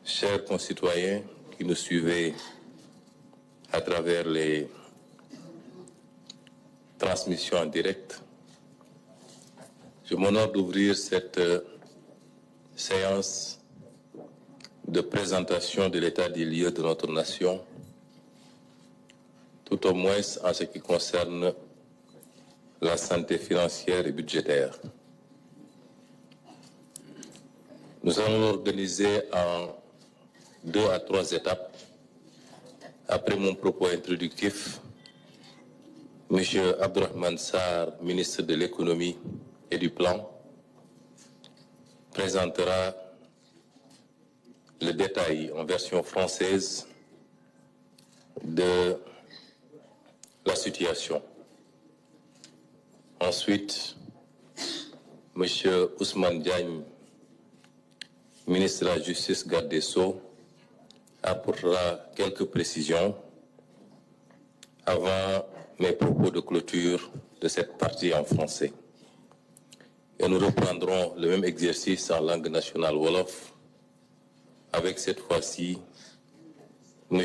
Chers concitoyens qui nous suivez à travers les transmissions en direct, je m'honore d'ouvrir cette séance de présentation de l'état des lieux de notre nation, tout au moins en ce qui concerne la santé financière et budgétaire. Nous allons l'organiser en 2 à 3 étapes. Après mon propos introductif, M. Abdourahmane Sarr, ministre de l'Économie et du Plan, présentera le détail en version française de la situation. Ensuite, M. Ousmane Diagne, ministre de la Justice, garde des Sceaux, apportera quelques précisions avant mes propos de clôture de cette partie en français. Et nous reprendrons le même exercice en langue nationale Wolof, avec cette fois-ci M.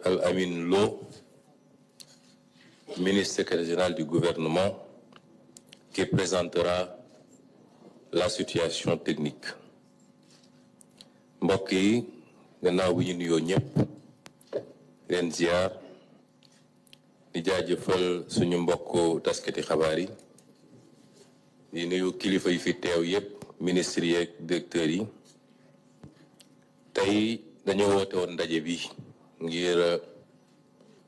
Al-Amin Lo, ministre secrétaire général du gouvernement, qui présentera la situation technique. mbokk yi gannaaw bi ñu nuyoo ñëpp leen ziar di jaajëfal suñu mbokk taskati xabaar yi di nuyu kilifa yi fi teew yëpp ministres yi ak directeurs yi tey dañoo woote woon ndaje bi ngir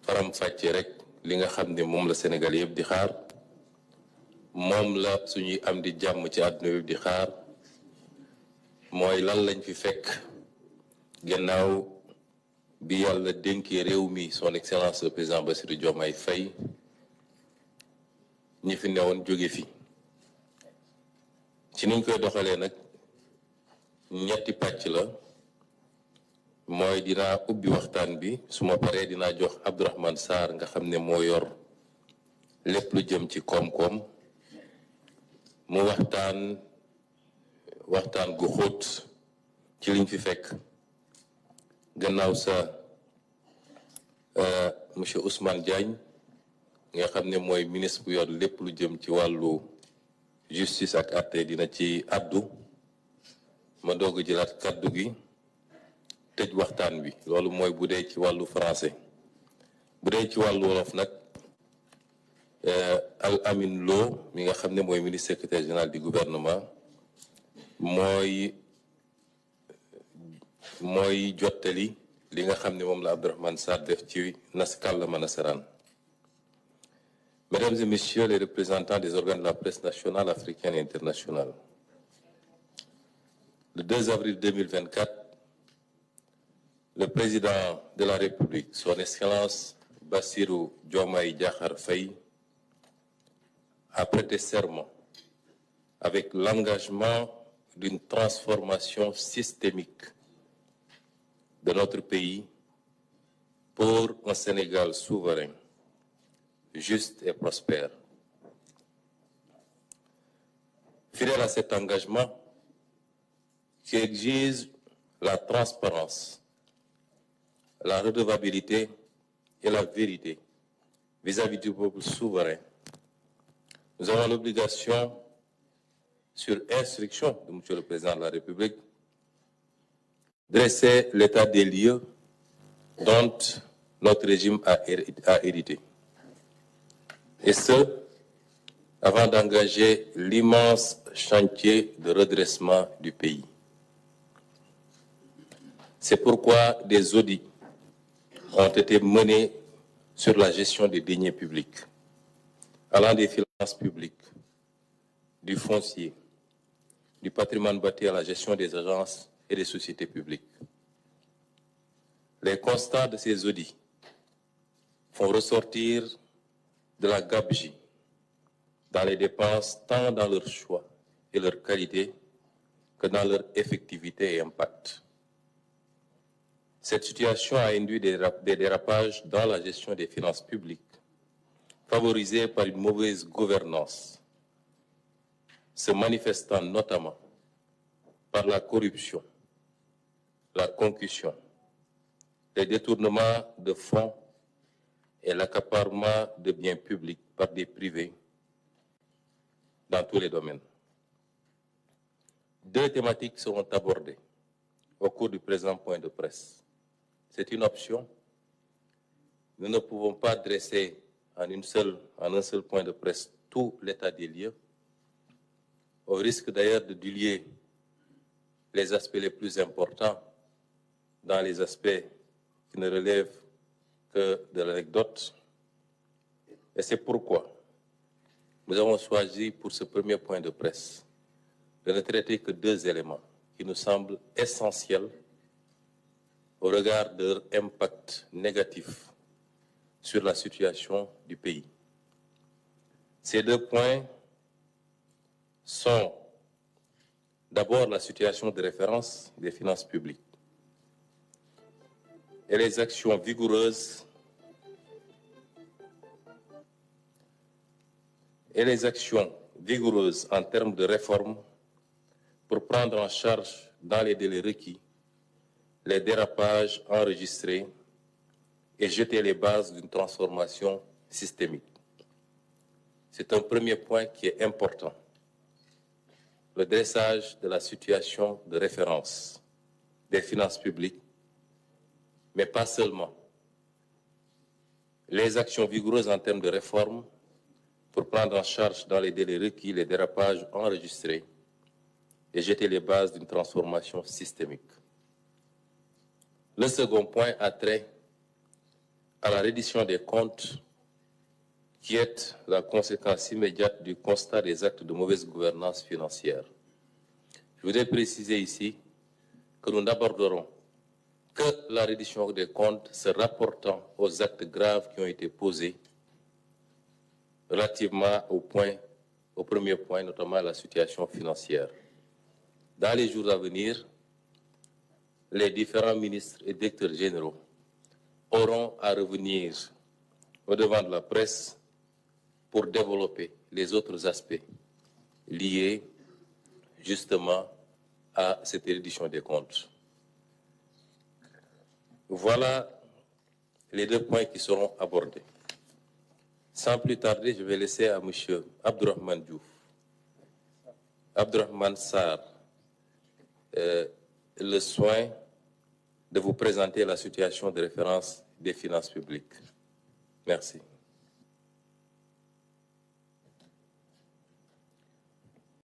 faram-fàcce rek li nga xam ne moom la Sénégal yëpp di xaar moom la suñuy am di jàmm ci àdduna yëpp di xaar mooy lan lañ fi fekk gannaaw bi yàlla dénkee réew mi son excellence le président Bassirou Diomaye Faye ñi fi newoon jóge fi ci niñ koy doxalee nag ñetti pàcc la mooy dinaa ubbi waxtaan bi su ma paree dinaa jox Abdourahmane Sarr nga xam ne moo yor lépp lu jëm ci koom-koom mu waxtaan gu xóot ci liñ fi fekk gannaaw sa monsieur Ousmane Diagne nga xam ne mooy ministre bu yor lépp lu jëm ci wàllu justice ak àtte dina ci addu ma doog a jëlaat kaddu gi tëj waxtaan bi loolu mooy bu dee ci wàllu français bu dee ci wàllu wolof nag Al Amin Lo mi nga xam ne mooy ministre secrétaire général du gouvernement mooy jottali li nga xam ne moom la Abdourahmane Sarr def ci kàllaama nasaraan. Mesdames et messieurs les représentants des organes de la presse nationale, africaine et internationale, le 2 avril 2024, le président de la République, son Excellence Bassirou Diomaye Diakhar Faye, a prêté serment avec l'engagement d'une transformation systémique de notre pays pour un Sénégal souverain, juste et prospère. Fidèle à cet engagement qui exige la transparence, la redevabilité et la vérité vis-à-vis du peuple souverain, nous avons l'obligation, sur instruction de M. le Président de la République, dresser l'état des lieux dont notre régime a hérité. Et ce, avant d'engager l'immense chantier de redressement du pays. C'est pourquoi des audits ont été menés sur la gestion des deniers publics, allant des finances publiques, du foncier, du patrimoine bâti à la gestion des agences et des sociétés publiques. Les constats de ces audits font ressortir de la gabegie dans les dépenses, tant dans leur choix et leur qualité que dans leur effectivité et impact. Cette situation a induit des dérapages dans la gestion des finances publiques, favorisés par une mauvaise gouvernance, se manifestant notamment par la corruption, la concussion, les détournements de fonds et l'accaparement de biens publics par des privés dans tous les domaines. Deux thématiques seront abordées au cours du présent point de presse. C'est une option. Nous ne pouvons pas dresser en un seul point de presse tout l'état des lieux, au risque d'ailleurs de diluer les aspects les plus importants dans les aspects qui ne relèvent que de l'anecdote. Et c'est pourquoi nous avons choisi pour ce premier point de presse de ne traiter que deux éléments qui nous semblent essentiels au regard de leur impact négatif sur la situation du pays. Ces deux points sont d'abord la situation de référence des finances publiques et les actions vigoureuses en termes de réforme pour prendre en charge dans les délais requis les dérapages enregistrés et jeter les bases d'une transformation systémique. C'est un premier point qui est important. Le dressage de la situation de référence des finances publiques, mais pas seulement. Les actions vigoureuses en termes de réforme pour prendre en charge dans les délais requis les dérapages enregistrés et jeter les bases d'une transformation systémique. Le second point a trait à la reddition des comptes qui est la conséquence immédiate du constat des actes de mauvaise gouvernance financière. Je voudrais préciser ici que nous n'aborderons que la reddition des comptes se rapportant aux actes graves qui ont été posés relativement au premier point, notamment la situation financière. Dans les jours à venir, les différents ministres et directeurs généraux auront à revenir au devant de la presse pour développer les autres aspects liés justement à cette reddition des comptes. Voilà les deux points qui seront abordés. Sans plus tarder, je vais laisser à M. Abdourahmane Diouf, Abdourahmane Sarr, le soin de vous présenter la situation de référence des finances publiques. Merci.